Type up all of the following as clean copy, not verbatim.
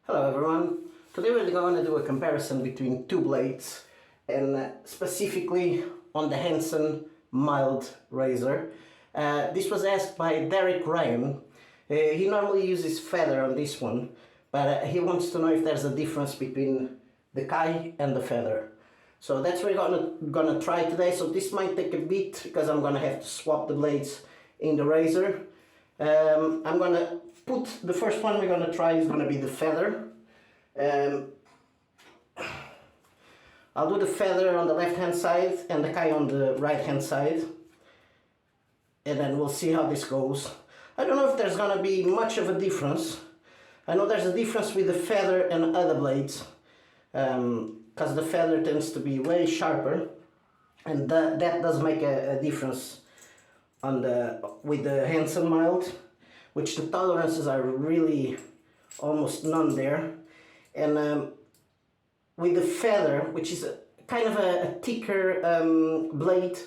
Hello everyone, today we're going to do a comparison between two blades and specifically on the Henson mild razor. This was asked by Derek Ryan. He normally uses feather on this one, but he wants to know if there's a difference between the Kai and the feather. So that's what we're gonna try today. So this might take a bit because I'm gonna have to swap the blades in the razor. I'm gonna put the first one we're gonna try is gonna be the feather. I'll do the feather on the left hand side and the Kai on the right hand side, and then we'll see how this goes. I don't know if there's gonna be much of a difference. I know there's a difference with the feather and other blades, because the feather tends to be way sharper, and that does make a difference on with the Henson mild, which the tolerances are really almost none there. And with the feather, which is kind of a thicker blade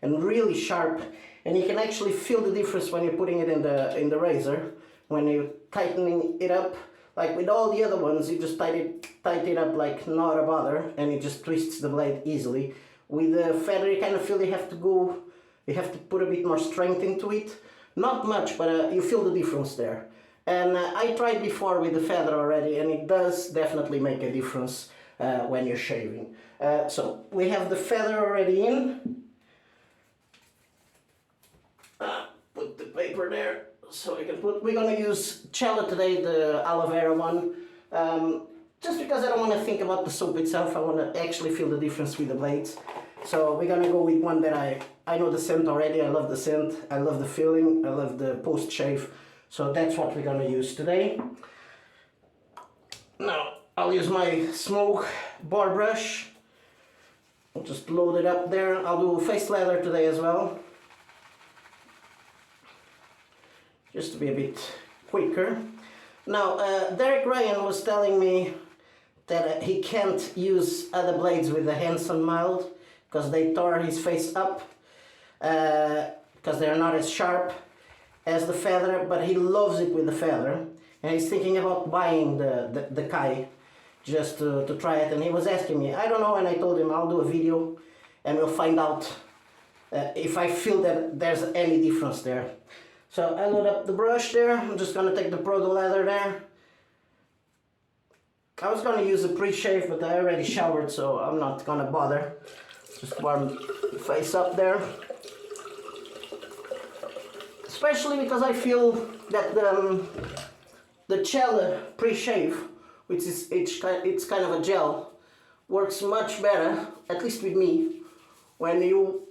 and really sharp, and you can actually feel the difference when you're putting it in the razor, when you're tightening it up. Like with all the other ones, you just tighten it up like not a bother, and it just twists the blade easily. With the feather, you kind of feel you have to put a bit more strength into it. Not much, but you feel the difference there. And I tried before with the feather already, and it does definitely make a difference when you're shaving. So we have the feather already in. Put the paper there so we can put. We're gonna use Cella today, the Aloe Vera one. Just because I don't want to think about the soap itself, I want to actually feel the difference with the blades. So we're gonna go with one that I know the scent already. I love the scent, I love the feeling, I love the post shave. So that's what we're gonna use today. Now I'll use my Semogue Boar brush. I'll just load it up there. I'll do face lather today as well, just to be a bit quicker. Now Derek Ryan was telling me that he can't use other blades with the Henson mild because they tore his face up, because they're not as sharp as the feather, but he loves it with the feather, and he's thinking about buying the Kai just to try it. And he was asking me, I don't know, and I told him I'll do a video and we'll find out if I feel that there's any difference there. So I load up the brush there. I'm just gonna take the proto lather there. I was gonna use a pre-shave, but I already showered, so I'm not gonna bother. Just warm the face up there. Especially because I feel that the Cella pre-shave, which is it's kind of a gel, works much better, at least with me, when you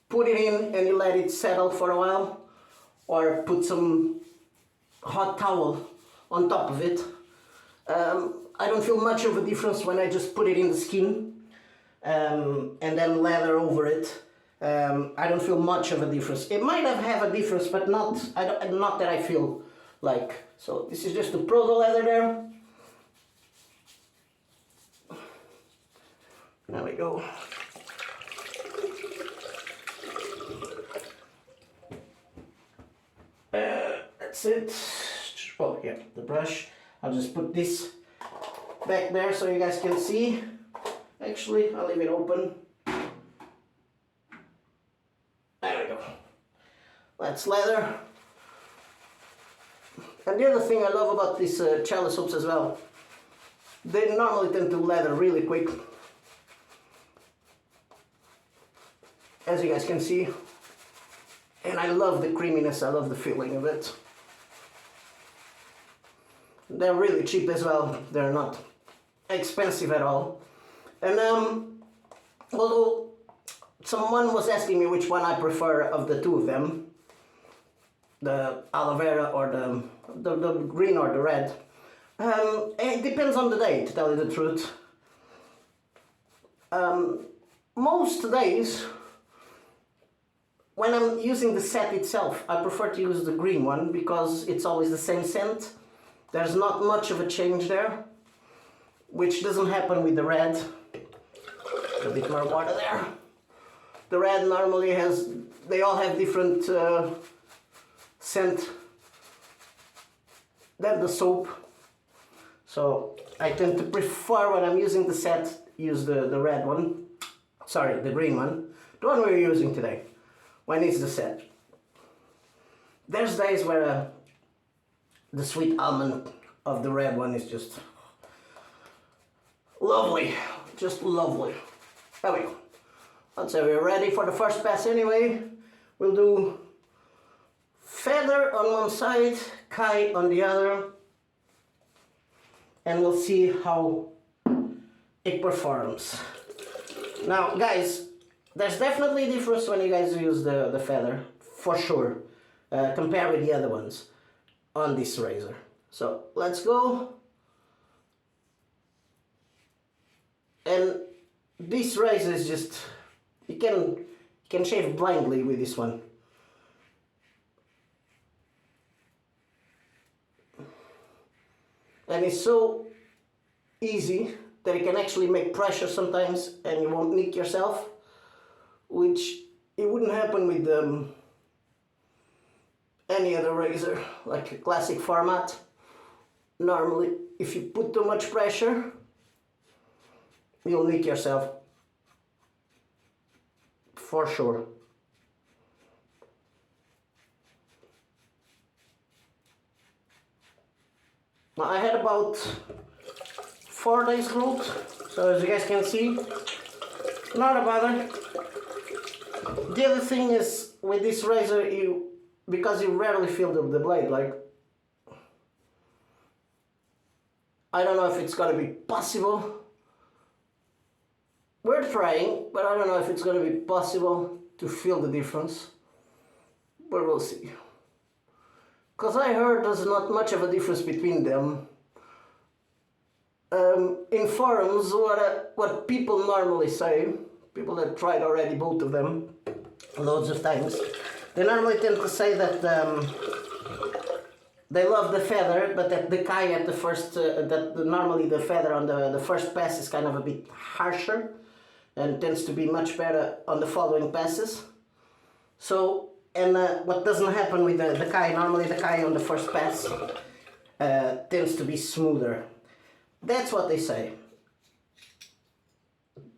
put it in and you let it settle for a while, or put some hot towel on top of it. I don't feel much of a difference when I just put it in the skin and then lather over it. I don't feel much of a difference. It might have a difference, but not that I feel like. So this is just the proto lather there. There we go. That's it. Oh yeah, the brush. I'll just put this back there so you guys can see. Actually, I'll leave it open. There we go. Let's lather. And the other thing I love about these Cella soaps as well, they normally tend to lather really quick, as you guys can see. And I love the creaminess, I love the feeling of it. They're really cheap as well, they're not expensive at all. And although someone was asking me which one I prefer of the two of them, the Aloe Vera or the green or the red, it depends on the day, to tell you the truth. Most days, when I'm using the set itself, I prefer to use the green one because it's always the same scent. There's not much of a change there, which doesn't happen with the red. A bit more water there. The red normally they all have different scent than the soap. So I tend to prefer when I'm using the set, use the red one. Sorry, the green one. The one we're using today. When it's the set. There's days where the sweet almond of the red one is just lovely. Just lovely. There we go. Let's say we're ready for the first pass anyway. We'll do feather on one side, Kai on the other, and we'll see how it performs. Now guys, there's definitely a difference when you guys use the feather, for sure, compared with the other ones on this razor. So let's go. And this razor is just, you can shave blindly with this one. And it's so easy that you can actually make pressure sometimes and you won't nick yourself, which it wouldn't happen with any other razor, like a classic format. Normally, if you put too much pressure, you'll nick yourself, for sure. Now I had about 4 days growth, so as you guys can see, not a bother. The other thing is, with this razor, because you rarely feel the blade, like, I don't know if it's gonna be possible. We're trying, but I don't know if it's gonna be possible to feel the difference, but we'll see. Because I heard there's not much of a difference between them. In forums, what people normally say, people that tried already both of them loads of times, they normally tend to say that they love the feather, but that the Kai at the first, normally the feather on the first pass is kind of a bit harsher and tends to be much better on the following passes. So, and what doesn't happen with the Kai, normally the Kai on the first pass tends to be smoother. That's what they say.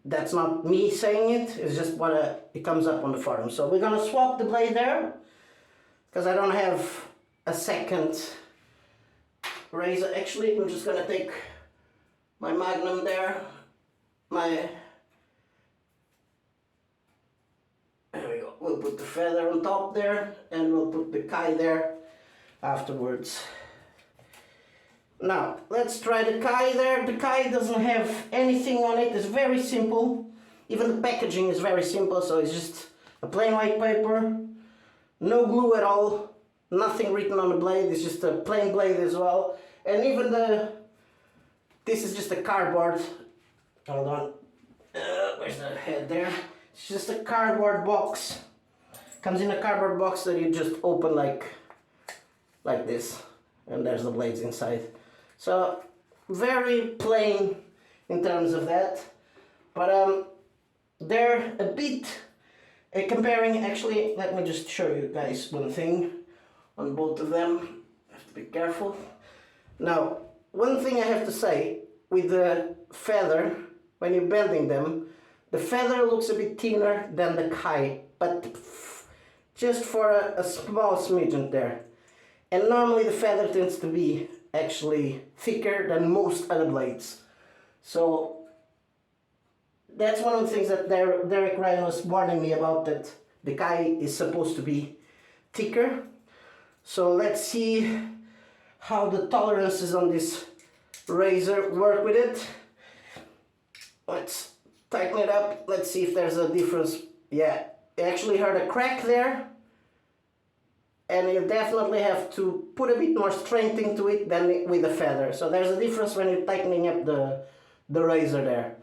That's not me saying it, it's just what it comes up on the forum. So we're gonna swap the blade there, because I don't have a second razor. Actually, I'm just gonna take my Magnum there, there we go. We'll put the feather on top there, and we'll put the Kai there afterwards. Now, let's try the Kai there. The Kai doesn't have anything on it, it's very simple. Even the packaging is very simple, so it's just a plain white paper, no glue at all, nothing written on the blade, it's just a plain blade as well. And even this is just a cardboard, hold on, where's the head there? It's just a cardboard box. Comes in a cardboard box that you just open like this, and there's the blades inside. So very plain in terms of that, but they're a bit comparing. Actually, let me just show you guys one thing on both of them. I have to be careful. Now, one thing I have to say with the feather, when you're bending them, the feather looks a bit thinner than the Kai, but just for a small smidgen there. And normally the feather tends to be actually thicker than most other blades. So that's one of the things that Derek Ryan was warning me about, that the Kai is supposed to be thicker. So let's see how the tolerances on this razor work with it. Let's tighten it up. Let's see if there's a difference. Yeah, I actually heard a crack there. And you definitely have to put a bit more strength into it than with the feather. So there's a difference when you're tightening up the razor there.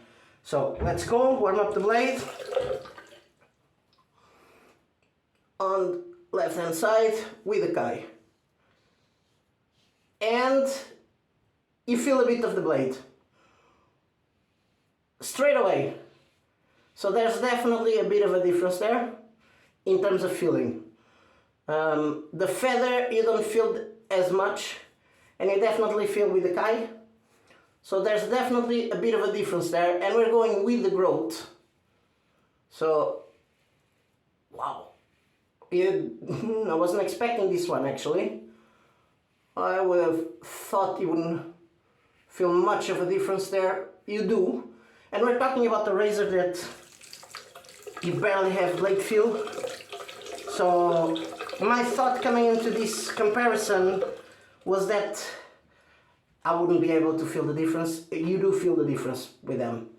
So let's go, warm up the blade. On left hand side with the Kai. And you feel a bit of the blade. Straight away. So there's definitely a bit of a difference there in terms of feeling. The feather you don't feel as much, and you definitely feel with the Kai. So there's definitely a bit of a difference there, and we're going with the growth. So, wow. I wasn't expecting this one actually. I would have thought you wouldn't feel much of a difference there. You do. And we're talking about a razor that you barely have blade feel. So my thought coming into this comparison was that I wouldn't be able to feel the difference. You do feel the difference with them.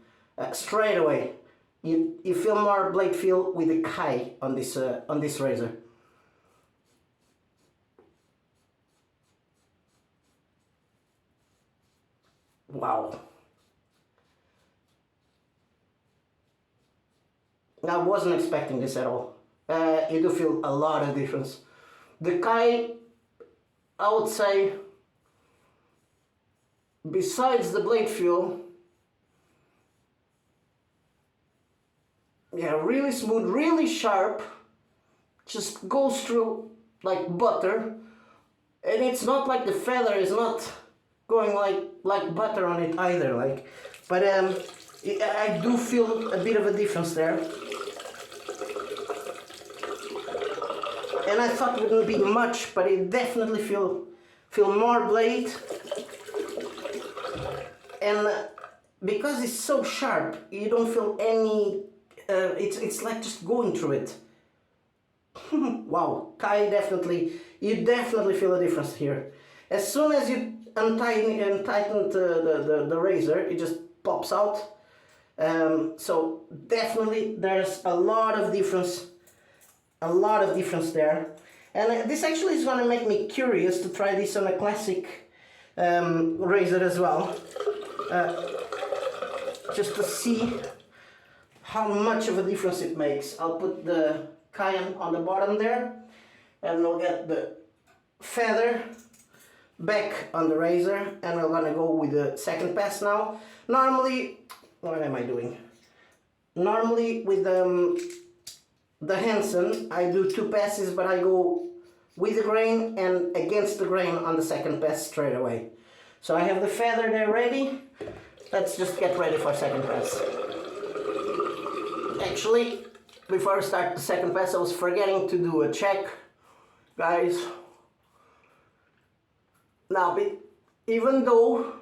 Straight away. You feel more blade feel with the Kai on this razor. Wow. I wasn't expecting this at all. You do feel a lot of difference. The Kai, I would say, besides the blade feel, yeah, really smooth, really sharp, just goes through like butter, and it's not like the feather is not going like butter on it either, but I do feel a bit of a difference there, and I thought it wouldn't be much, but it definitely feel more blade, and because it's so sharp, you don't feel any. It's like just going through it. Wow, Kai you definitely feel a difference here. As soon as you tighten the razor, it just pops out. So definitely there's a lot of difference there. And this actually is gonna make me curious to try this on a classic razor as well. Just to see how much of a difference it makes. I'll put the cayenne on the bottom there, and we'll get the feather back on the razor, and we're gonna go with the second pass now. Normally, what am I doing? Normally with the Henson, I do 2 passes, but I go with the grain and against the grain on the second pass straight away. So I have the feather there ready. Let's just get ready for second pass. Actually, before I start the second pass, I was forgetting to do a check, guys. Now, even though,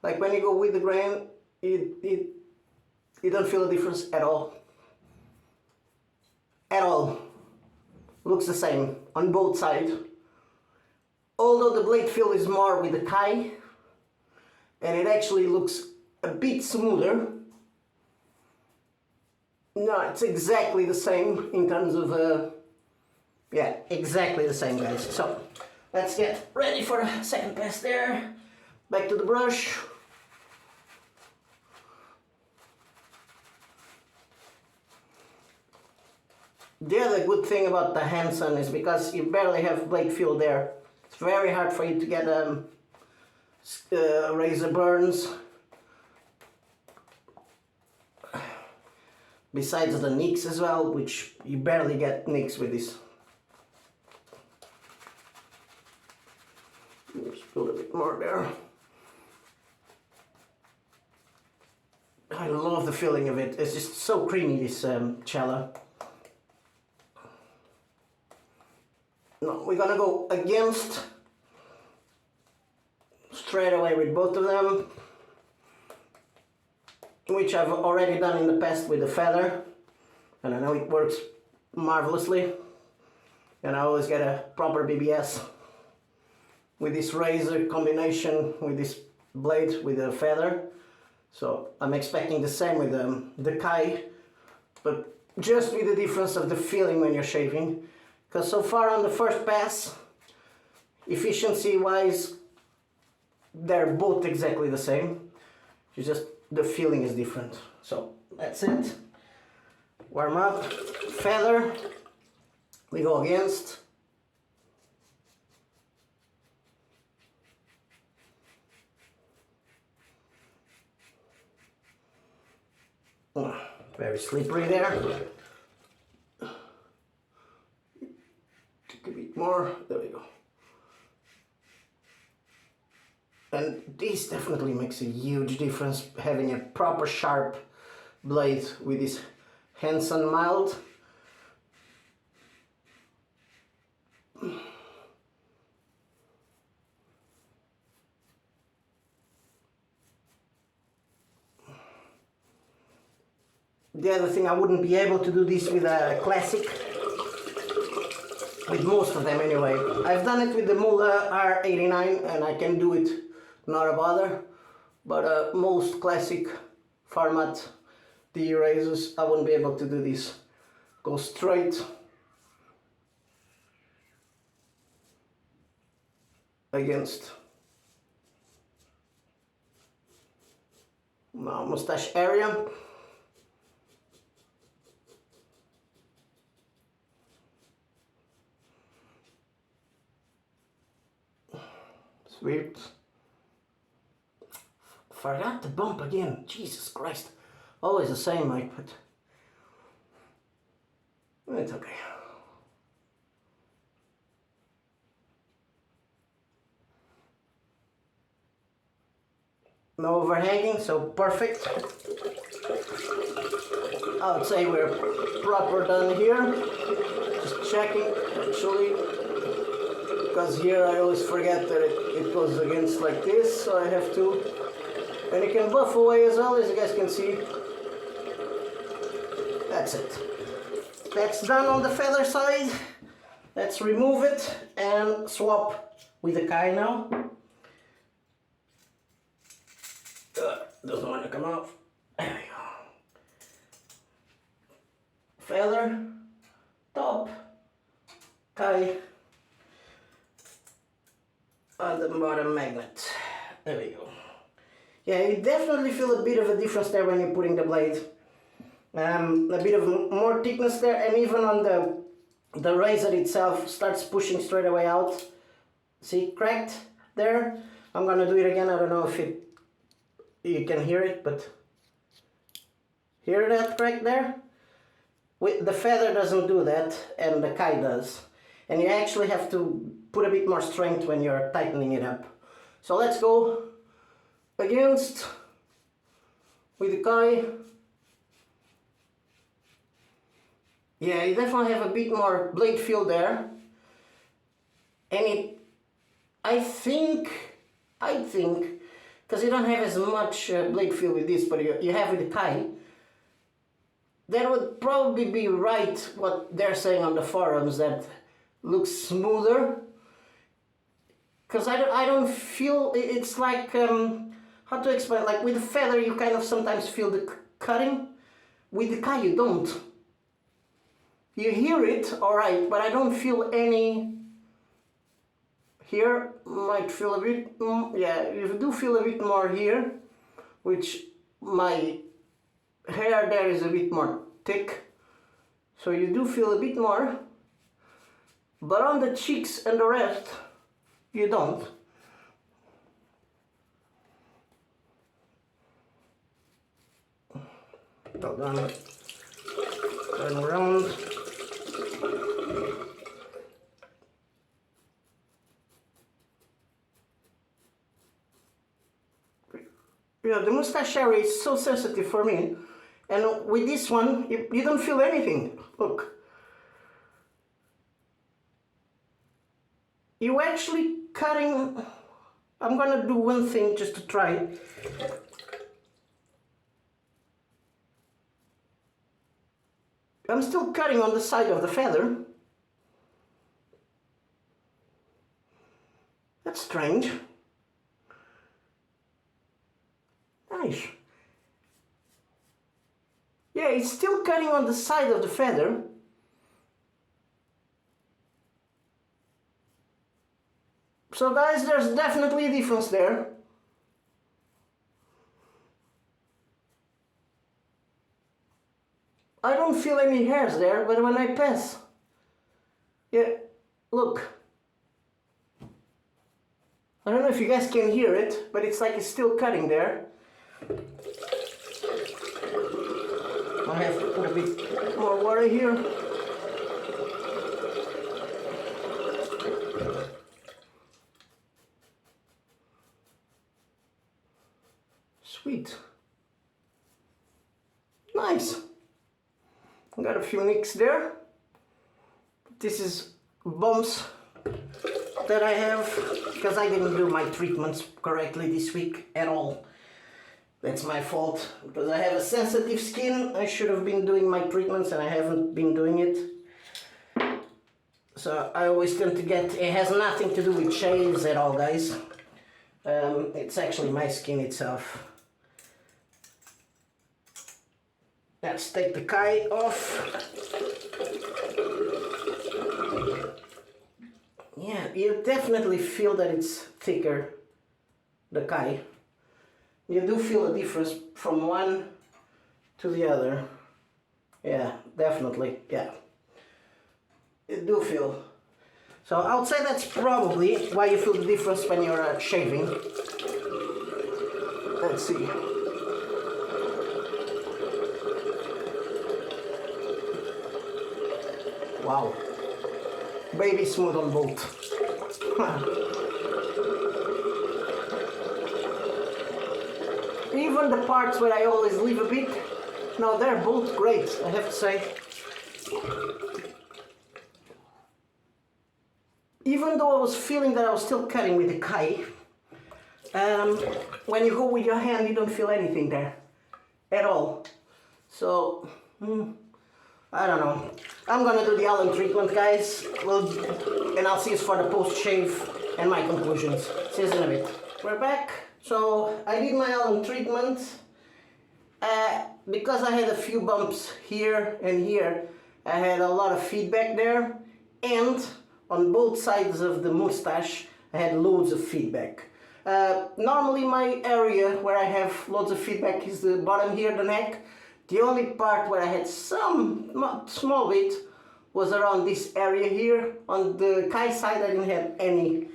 like when you go with the grain, you don't feel a difference at all. At all. Looks the same on both sides. Although the blade feel is more with the Kai, and it actually looks a bit smoother. No, it's exactly the same in terms of, yeah, exactly the same, guys. So, let's get ready for the second pass there. Back to the brush. The other good thing about the Henson is because you barely have blade feel there. It's very hard for you to get razor burns. Besides the nicks as well, which you barely get nicks with this. Just put a bit more there. I love the feeling of it. It's just so creamy, this Cella. No, we're gonna go against straight away with both of them, which I've already done in the past with the feather, and I know it works marvelously, and I always get a proper BBS with this razor combination with this blade with the feather. So I'm expecting the same with the Kai, but just with the difference of the feeling when you're shaving, because so far on the first pass, efficiency wise, they're both exactly the same. It's just the feeling is different. So that's it. Warm up, feather, we go against. Very slippery there. Take a bit more, there we go. And this definitely definitely makes a huge difference having a proper sharp blade with this Henson mild. The other thing, I wouldn't be able to do this with a classic, with most of them anyway. I've done it with the Muller R89 and I can do it, not a bother, but most classic format the erasers, I wouldn't be able to do this. Go straight against my mustache area. Sweet. Forgot to bump again. Jesus Christ. Always the same, Mike, but it's okay. No overhanging, so perfect. I would say we're proper done here. Just checking, actually, because here I always forget that it goes against like this, so I have to. And it can buff away as well, as you guys can see. That's it. That's done on the feather side. Let's remove it and swap with the Kai now. Doesn't want to come off. There we go. Feather, top, Kai, and the bottom magnet. There we go. Yeah, you definitely feel a bit of a difference there when you're putting the blade. A bit of more thickness there, and even on the razor itself starts pushing straight away out. See, cracked there. I'm gonna do it again. I don't know if you can hear it, but hear that crack there? The feather doesn't do that, and the Kai does. And you actually have to put a bit more strength when you're tightening it up. So let's go against with the Kai. Yeah, you definitely have a bit more blade feel there. And I think, because you don't have as much blade feel with this, but you have with the Kai, that would probably be right what they're saying on the forums, that looks smoother. Because I don't feel, it's like, how to explain, like with the feather you kind of sometimes feel the cutting. With the Kai you don't. You hear it, alright, but I don't feel any. Here might feel a bit, yeah, you do feel a bit more here, which my hair there is a bit more thick, so you do feel a bit more, but on the cheeks and the rest, you don't. Hold on, turn around. Yeah, the mustache area is so sensitive for me, and with this one, you don't feel anything. Look. You actually cutting. I'm gonna do one thing just to try it. I'm still cutting on the side of the feather. That's strange. Nice. Yeah, it's still cutting on the side of the feather. So guys, there's definitely a difference there. I don't feel any hairs there, but when I pass, yeah, look. I don't know if you guys can hear it, but it's like it's still cutting there. I have to put a bit more water here. Sweet. Nice. Got a few nicks there. This is bumps that I have because I didn't do my treatments correctly this week at all. That's my fault because I have a sensitive skin. I should have been doing my treatments and I haven't been doing it. So I always tend to get, it has nothing to do with shaves at all, guys. It's actually my skin itself. Let's take the Kai off. Yeah, you definitely feel that it's thicker, the Kai. You do feel a difference from one to the other. Yeah, definitely, yeah. You do feel. So I would say that's probably why you feel the difference when you're shaving. Let's see. Wow. Baby smooth on both. Even the parts where I always leave a bit, no, they're both great, I have to say. Even though I was feeling that I was still cutting with the Kai, when you go with your hand, you don't feel anything there at all. So, I don't know. I'm gonna do the Alum treatment, guys. And I'll see you for the post-shave and my conclusions. See you in a bit. We're back. So, I did my Alum treatment. Because I had a few bumps here and here, I had a lot of feedback there. And on both sides of the mustache, I had loads of feedback. Normally my area where I have loads of feedback is the bottom here, the neck. The only part where I had some small bit was around this area here. On the Kai side I didn't have any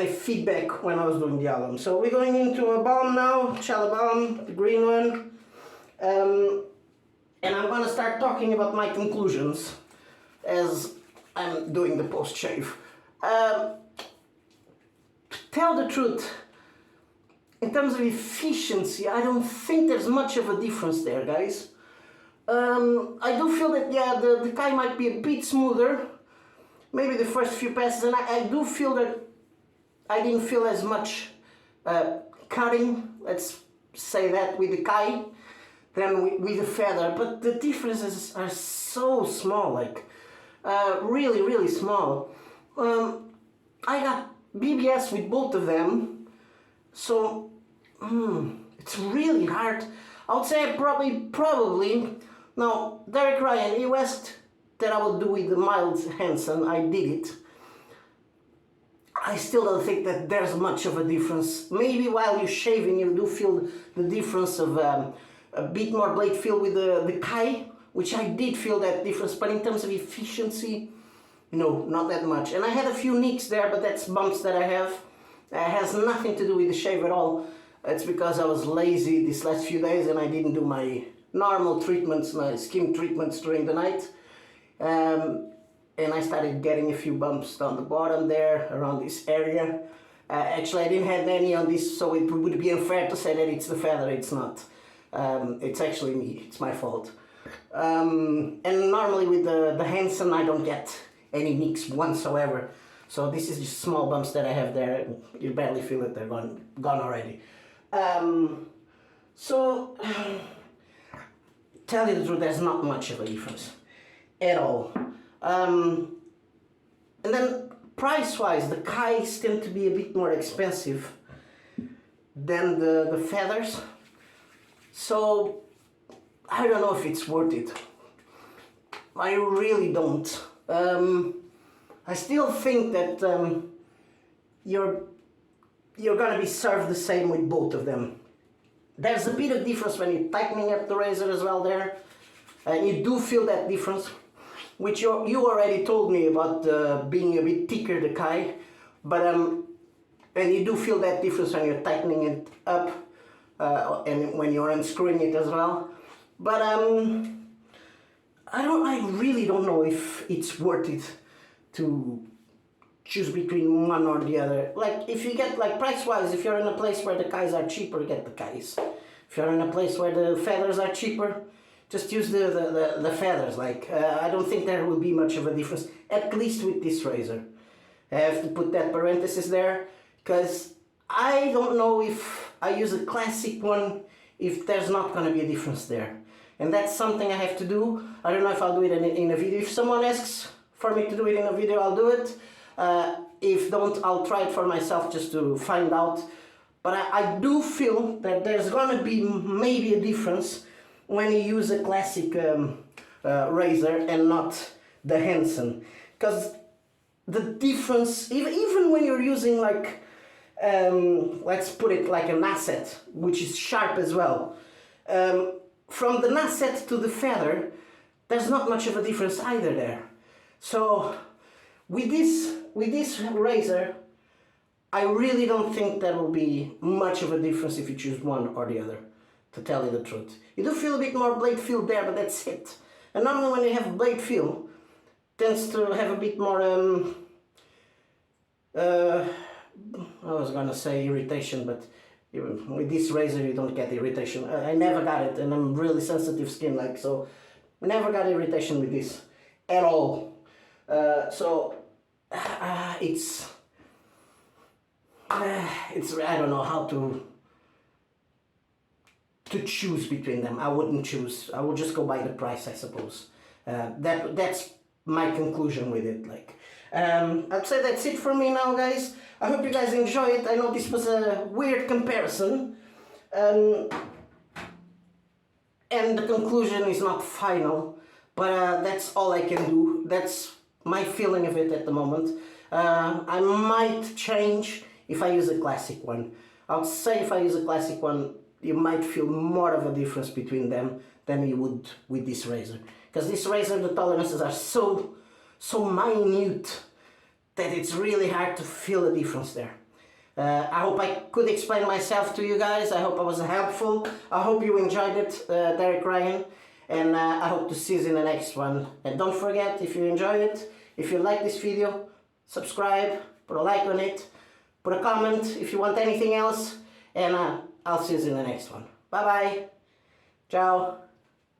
feedback when I was doing the Alum. So we're going into a balm now, Cella balm, the green one. And I'm gonna start talking about my conclusions as I'm doing the post-shave. To tell the truth, in terms of efficiency, I don't think there's much of a difference there, guys. I do feel that, yeah, the Kai might be a bit smoother, maybe the first few passes, and I do feel that I didn't feel as much cutting, let's say that, with the Kai than with the feather, but the differences are so small, like, really, really small. I got BBS with both of them, so it's really hard. I would say probably, now Derek Ryan, he asked that I would do with the mild Henson, I did it. I still don't think that there's much of a difference. Maybe while you're shaving you do feel the difference of a bit more blade feel with the Kai, which I did feel that difference, but in terms of efficiency, no, not that much. And I had a few nicks there, but that's bumps that I have. It has nothing to do with the shave at all. It's because I was lazy these last few days and I didn't do my normal treatments, my skin treatments during the night. And I started getting a few bumps down the bottom there, around this area. Actually, I didn't have any on this, so it would be unfair to say that it's the feather. It's not. It's actually me. It's my fault. And normally with the Henson, I don't get any nicks whatsoever. So this is just small bumps that I have there. You barely feel it. They're gone already. So, tell you the truth, there's not much of a difference at all. And then price-wise, the Kais tend to be a bit more expensive than the feathers. So I don't know if it's worth it. I really don't. I still think that you're gonna be served the same with both of them. There's a bit of difference when you're tightening up the razor as well there, and you do feel that difference, which you already told me about being a bit thicker, the Kai, but and you do feel that difference when you're tightening it up and when you're unscrewing it as well. But I really don't know if it's worth it to choose between one or the other. Like if you get like price wise, if you're in a place where the kais are cheaper, get the kais. If you're in a place where the feathers are cheaper, just use the feathers. Like I don't think there will be much of a difference, at least with this razor. I have to put that parenthesis there because I don't know if I use a classic one, if there's not going to be a difference there. And that's something I have to do. I don't know if I'll do it in a video. If someone asks for me to do it in a video, I'll do it. If don't, I'll try it for myself just to find out. But I do feel that there's going to be maybe a difference when you use a classic razor and not the Henson. Because the difference, even when you're using like, let's put it like an asset, which is sharp as well. From the nasset to the feather, there's not much of a difference either there. So with this razor, I really don't think there will be much of a difference if you choose one or the other, to tell you the truth. You do feel a bit more blade feel there, but that's it. And normally when you have blade feel, tends to have a bit more I was gonna say irritation, but even with this razor you don't get irritation. I never got it, and I'm really sensitive skin, like, so never got irritation with this at all. It's I don't know how to choose between them. I wouldn't choose. I would just go by the price, I suppose. That's my conclusion with it. Like, I'd say that's it for me now, guys. I hope you guys enjoy it. I know this was a weird comparison, and the conclusion is not final, but that's all I can do. That's my feeling of it at the moment. I might change if I use a classic one. I'll say if I use a classic one, you might feel more of a difference between them than you would with this razor. Because this razor, the tolerances are so minute that it's really hard to feel a difference there. I hope I could explain myself to you guys. I hope I was helpful. I hope you enjoyed it, Derek Ryan. And I hope to see you in the next one. And don't forget, if you enjoyed it, if you like this video, subscribe, put a like on it, put a comment if you want anything else. And I'll see you in the next one. Bye bye. Ciao.